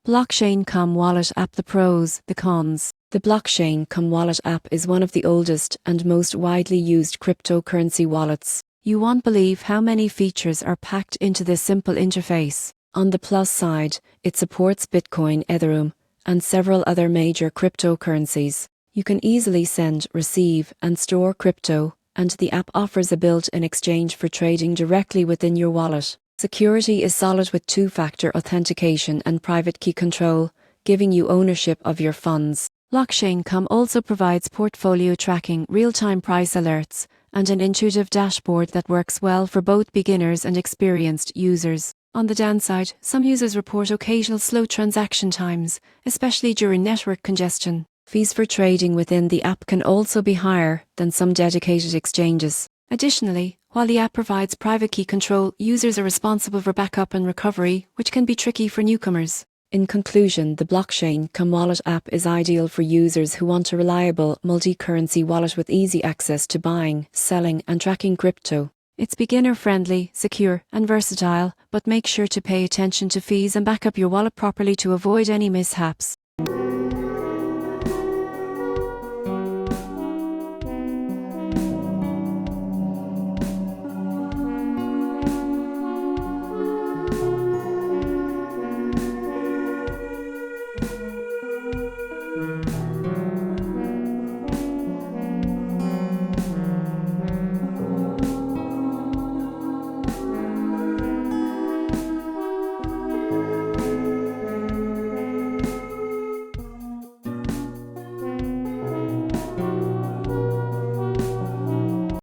Blockchaincom Wallet App. The pros, the cons. The Blockchaincom Wallet app is one of the oldest and most widely used cryptocurrency wallets. You won't believe how many features are packed into this simple interface. On the plus side, it supports Bitcoin, Ethereum, and several other major cryptocurrencies. You can easily send, receive, and store crypto, and the app offers a built-in exchange for trading directly within your wallet. Security is solid with two-factor authentication and private key control, giving you ownership of your funds. Blockchaincom also provides portfolio tracking, real-time price alerts, and an intuitive dashboard that works well for both beginners and experienced users. On the downside, some users report occasional slow transaction times, especially during network congestion. Fees for trading within the app can also be higher than some dedicated exchanges. Additionally, while the app provides private key control, users are responsible for backup and recovery, which can be tricky for newcomers. In conclusion, the Blockchaincom Wallet app is ideal for users who want a reliable, multi-currency wallet with easy access to buying, selling, and tracking crypto. It's beginner-friendly, secure, and versatile, but make sure to pay attention to fees and back up your wallet properly to avoid any mishaps.